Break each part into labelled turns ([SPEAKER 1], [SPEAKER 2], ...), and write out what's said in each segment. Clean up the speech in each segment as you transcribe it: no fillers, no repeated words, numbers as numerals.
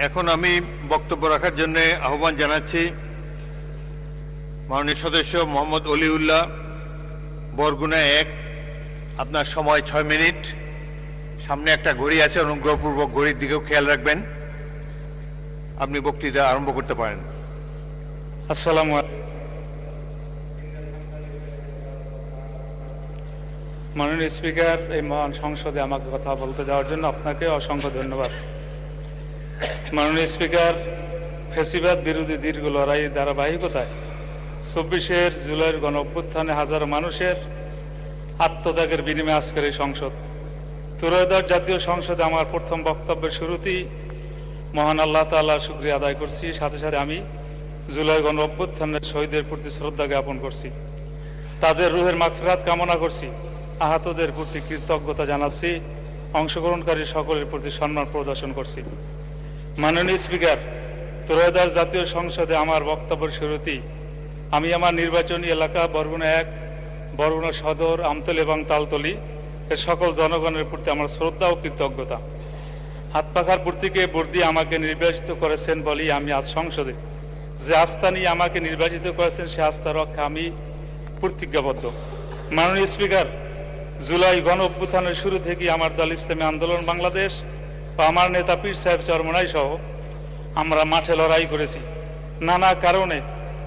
[SPEAKER 1] এখন আমি বক্তব্য রাখার জন্য আহ্বান জানাচ্ছি মাননীয় সদস্য মোহাম্মদ অলিউল্লাহ, বরগুনা 1। আপনার সময় 6 মিনিট। সামনে একটা ঘড়ি আছে, অনুগ্রহপূর্বক ঘড়ির দিকেও খেয়াল রাখবেন। আপনি বক্তৃতা আরম্ভ করতে পারেন।
[SPEAKER 2] আসসালামু আলাইকুম। মাননীয় স্পিকার, এই মহান সংসদে আমাকে কথা বলতে দেওয়ার জন্য আপনাকে অসংখ্য ধন্যবাদ। মাননীয় স্পিকার, ফ্যাসিবাদ বিরোধী দীর্ঘ লড়াইয়ের ধারাবাহিকতায় 24 জুলাইয়ের গণ অভ্যুত্থানে হাজারো মানুষের আত্মত্যাগের বিনিময়ে আজকের এই সংসদ, ত্রয়োদশ জাতীয় সংসদে আমার প্রথম বক্তব্যের শুরুতেই মহান আল্লাহ তাআলার শুকরিয়া আদায় করছি। সাথে সাথে আমি জুলাই গণ অভ্যুত্থানের শহীদের প্রতি শ্রদ্ধা জ্ঞাপন করছি, তাদের রুহের মাগফিরাত কামনা করছি, আহতদের প্রতি কৃতজ্ঞতা জানাচ্ছি, অংশগ্রহণকারী সকলের প্রতি সম্মান প্রদর্শন করছি। মাননীয় স্পিকার, ত্রয়োদশ জাতীয় সংসদে আমার বক্তব্যের শুরুতেই আমি আমার নির্বাচনী এলাকা বরগুনা 1, বরগুনা সদর, আমতলী এবং তালতলী এর সকল জনগণের প্রতি আমার শ্রদ্ধা ও কৃতজ্ঞতা। হাত পাখার প্রতীকে ভোট দিয়ে আমাকে নির্বাচিত করেছেন বলেই আমি আজ সংসদে যে আস্থা নিয়ে আমাকে নির্বাচিত করেছেন সে আস্থা রক্ষা আমি প্রতিজ্ঞাবদ্ধ। মাননীয় স্পিকার, জুলাই গণ অভ্যুত্থানের শুরু থেকেই আমার দল ইসলামী আন্দোলন বাংলাদেশ বা আমার নেতা পীর সাহেব চরমনাই সহ আমরা মাঠে লড়াই করেছি। নানা কারণে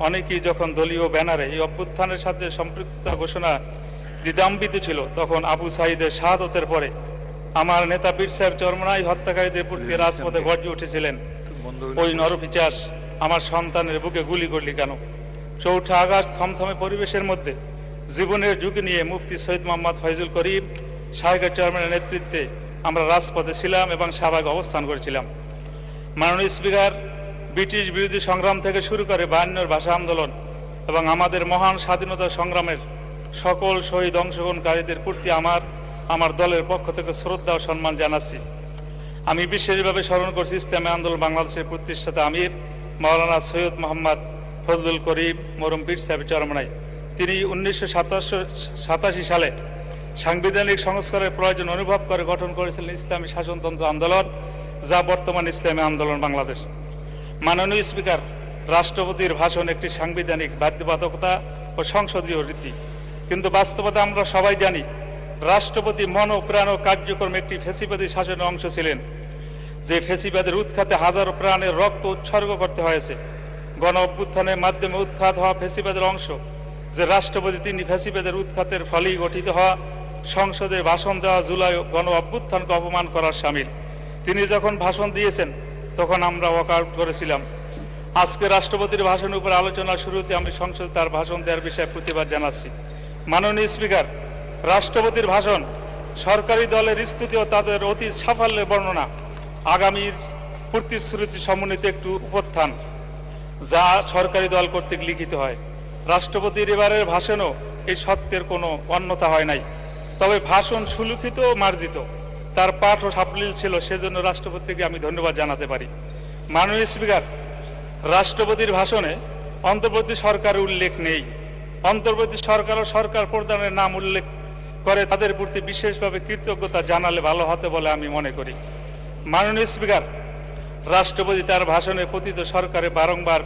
[SPEAKER 2] অনেকেই যখন দলীয় ব্যানারে এই অভ্যুত্থানের সাথে সম্পৃক্ততা ঘোষণা দ্বিধান্বিত ছিল, তখন আবু সাঈদের শাহাদতের পরে আমার নেতা পীর সাহেব চরমনাই হত্যাকারীদের প্রতি রাজপথে গর্জে উঠেছিলেন, ওই নরপিচাস আমার সন্তানের বুকে গুলি করলি কেন। 4 আগস্ট থমথমে পরিবেশের মধ্যে জীবনের ঝুঁকি নিয়ে মুফতি সৈয়দ মোহাম্মদ ফয়জুল করিম সাহেবের চেয়ারম্যানের নেতৃত্বে আমরা রাজপথে ছিলাম এবং শাহবাগে অবস্থান করেছিলাম। মাননীয় স্পিকার, ব্রিটিশ বিরোধী সংগ্রাম থেকে শুরু করে 52 ভাষা আন্দোলন এবং আমাদের মহান স্বাধীনতা সংগ্রামের সকল শহীদ অংশগ্রহণকারীদের প্রতি আমার দলের পক্ষ থেকে শ্রদ্ধা ও সম্মান জানাচ্ছি। আমি বিশেষভাবে স্মরণ করছি ইসলামী আন্দোলন বাংলাদেশের প্রতিষ্ঠাতা আমির মাওলানা সৈয়দ মোহাম্মদ ফজলুল করিম মরহুম পীর সাহেব চরমনাই। তিনি 1987 সালে সাংবিধানিক সংস্কারের প্রয়োজন অনুভব করে গঠন করেছিলেন ইসলামী শাসনতন্ত্র আন্দোলন, যা বর্তমান ইসলামী আন্দোলন বাংলাদেশ। মাননীয় স্পিকার, রাষ্ট্রপতির ভাষণ একটি সাংবিধানিক বাধ্যবাধকতা ও সংসদীয় রীতি, কিন্তু বাস্তবতা আমরা সবাই জানি রাষ্ট্রপতি মন ও প্রাণ ও কার্যক্রম একটি ফ্যাসিবাদী শাসনের অংশ ছিলেন, যে ফ্যাসিবাদের উৎখাতে হাজারো প্রাণের রক্ত উৎসর্গ করতে হয়েছে। গণ অভ্যুত্থানের মাধ্যমে উৎখাত হওয়া ফ্যাসিবাদের অংশ যে রাষ্ট্রপতি, তিনি ফ্যাসিবাদের উৎখাতের ফলেই গঠিত হওয়া সংসদে ভাষণ দেওয়া জুলাই গণ অভ্যুত্থানকে অপমান করার শামিল। তিনি যখন ভাষণ দিয়েছেন তখন আমরা ওয়াকআউট করেছিলাম। আজকে রাষ্ট্রপতির ভাষণের উপর আলোচনার শুরুতে আমি সংসদে তার ভাষণ দেওয়ার বিষয়ে প্রতিবাদ জানাচ্ছি। মাননীয় স্পিকার, রাষ্ট্রপতির ভাষণ সরকারি দলের স্তুতি ও তাদের অতীত সাফল্যের বর্ণনা, আগামীর প্রতিশ্রুতি সমন্বিত একটু উপত্থান যা সরকারি দল কর্তৃক লিখিত হয়। রাষ্ট্রপতির এবারের ভাষণও এই সত্যের কোনো অন্যতা হয় নাই, তবে ভাষণ সুলিখিত ও মার্জিত, তার পাঠ ও সাবলীল ছিল, সেজন্য রাষ্ট্রপতিকে আমি ধন্যবাদ জানাতে পারি। মাননীয় স্পিকার, রাষ্ট্রপতির ভাষণে অন্তর্বর্তী সরকারের উল্লেখ নেই। অন্তর্বর্তী সরকার ও সরকার প্রধানের নাম উল্লেখ করে তাদের প্রতি বিশেষভাবে কৃতজ্ঞতা জানালে ভালো হতে বলে আমি মনে করি। মাননীয় স্পিকার, রাষ্ট্রপতি তার ভাষণে পতিত সরকারে বারংবার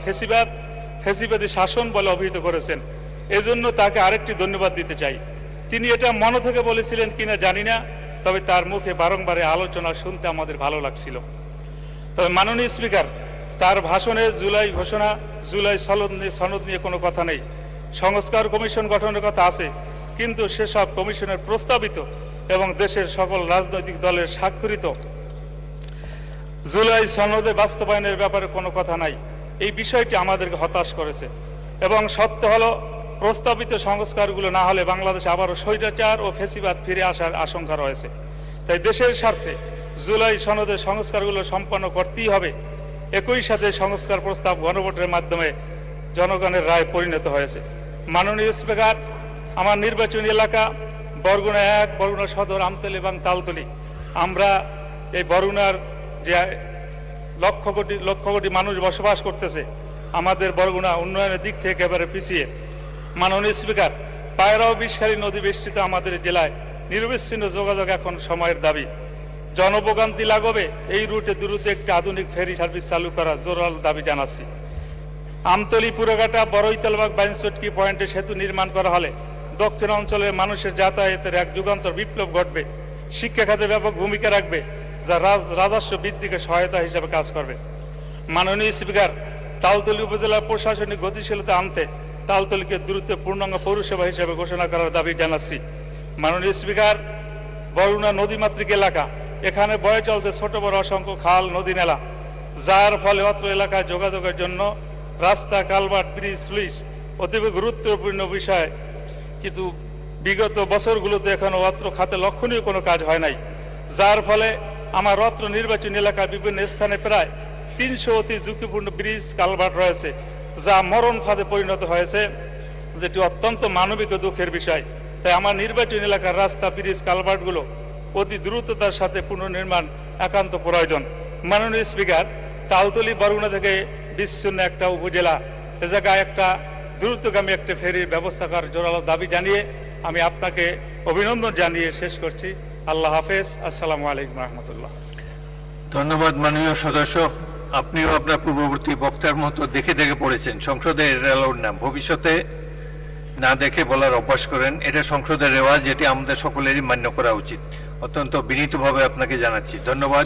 [SPEAKER 2] ফ্যাসিবাদী শাসন বলে অভিহিত করেছেন, এজন্য তাকে আরেকটি ধন্যবাদ দিতে চাই। তিনি এটা মন থেকে বলেছিলেন কিনা জানি না, তবে তার মুখে বারংবার আলোচনা শুনতে আমাদের ভালো লাগছিল। তবে মাননীয় স্পিকার, তার ভাষণে জুলাই ঘোষণা, জুলাই সনদ নিয়ে কোনো কথা নেই। সংস্কার কমিশন গঠনের কথা আছে, কিন্তু সেসব কমিশনের প্রস্তাবিত এবং দেশের সকল রাজনৈতিক দলের স্বাক্ষরিত জুলাই সনদে বাস্তবায়নের ব্যাপারে কোনো কথা নাই। এই বিষয়টি আমাদেরকে হতাশ করেছে এবং সত্য হলো প্রস্তাবিত সংস্কারগুলো না হলে বাংলাদেশে আবারও স্বৈরাচার ও ফ্যাসিবাদ ফিরে আসার আশঙ্কা রয়েছে। তাই দেশের স্বার্থে জুলাই সনদের সংস্কারগুলো সম্পন্ন করতেই হবে। একই সাথে সংস্কার প্রস্তাব গণভোটের মাধ্যমে জনগণের রায় পরিণত হয়েছে। মাননীয় স্পিকার, আমার নির্বাচনী এলাকা বরগুনা 1, বরগুনা সদর, আমতলী এবং তালতলী, আমরা এই বরগুনার যে লক্ষ কোটি মানুষ বসবাস করতেছে, আমাদের বরগুনা উন্নয়নের দিক থেকে একেবারে পিছিয়ে। মাননীয় স্পিকার, পায়রা ও বিষখালী নদী বেষ্টিত আমাদের জেলায় নিরবিচ্ছিন্ন যোগাযোগ এখন সময়ের দাবি। জনভোগান্তি লাগবে, এই রুটে দ্রুত একটি আধুনিক ফেরি সার্ভিস চালু করার জোরালো দাবি জানাচ্ছি। আমতলী পুরঘাটা বড়ইতালবাগ বাইনচটকি পয়েন্টে সেতু নির্মাণ করা হলে দক্ষিণ অঞ্চলের মানুষের যাতায়াতের এক যুগান্তর বিপ্লব ঘটবে, শিক্ষা খাতে ব্যাপক ভূমিকা রাখবে, যা রাজস্ব বৃদ্ধিকে সহায়তা হিসেবে কাজ করবে। মাননীয় স্পিকার, তালতলী উপজেলার প্রশাসনিক গতিশীলতা আনতে তালতলীকে দ্রুত পূর্ণাঙ্গ পৌরসভা হিসেবে ঘোষণা করার দাবি জানাচ্ছি। মাননীয় স্পিকার, বরগুনা নদীমাতৃক এলাকা, এখানে বয়ে চলছে ছোট বড় অসংখ্য খাল নদী নালা, যার ফলে অত্র এলাকায় যোগাযোগের জন্য রাস্তা, কালভার্ট, ব্রিজ, স্লুইস অতীব গুরুত্বপূর্ণ বিষয়, কিন্তু বিগত বছরগুলোতে এখনো অত্র খাতে লক্ষণীয় কোনো কাজ হয় নাই, যার ফলে আমার অত্র নির্বাচনী এলাকায় বিভিন্ন স্থানে প্রায় 300 অতি ঝুঁকিপূর্ণ ব্রিজ, কালভার্ট রয়েছে, যা মরণ ফাঁদে পরিণত হয়েছে, যেটি অত্যন্ত মানবিক ও দুঃখের বিষয়। তাই আমার নির্বাচনী এলাকার রাস্তা, ব্রিজ, কালভার্টগুলো অতি দ্রুততার সাথে পুনর্নির্মাণ একান্ত প্রয়োজন। মাননীয় স্পিকার, তালতলী বরগুনা থেকে বিচ্ছিন্ন একটা উপজেলা, এ জায়গায় একটা দ্রুতগামী একটা ফেরির ব্যবস্থা করার জোরালো দাবি জানিয়ে আমি আপনাকে অভিনন্দন জানিয়ে শেষ করছি। আল্লাহ হাফেজ। আসসালামু আলাইকুম রহমতুল্লাহ।
[SPEAKER 1] ধন্যবাদ মাননীয় সদস্য। আপনিও আপনার পূর্ববর্তী বক্তার মতো দেখে দেখে পড়েছেন সংসদের রেলর নাম, ভবিষ্যতে না দেখে বলার অভ্যাস করেন। এটা সংসদের রেওয়াজ, যেটি আমাদের সকলেরই মান্য করা উচিত। অত্যন্ত বিনীতভাবে আপনাকে জানাচ্ছি ধন্যবাদ।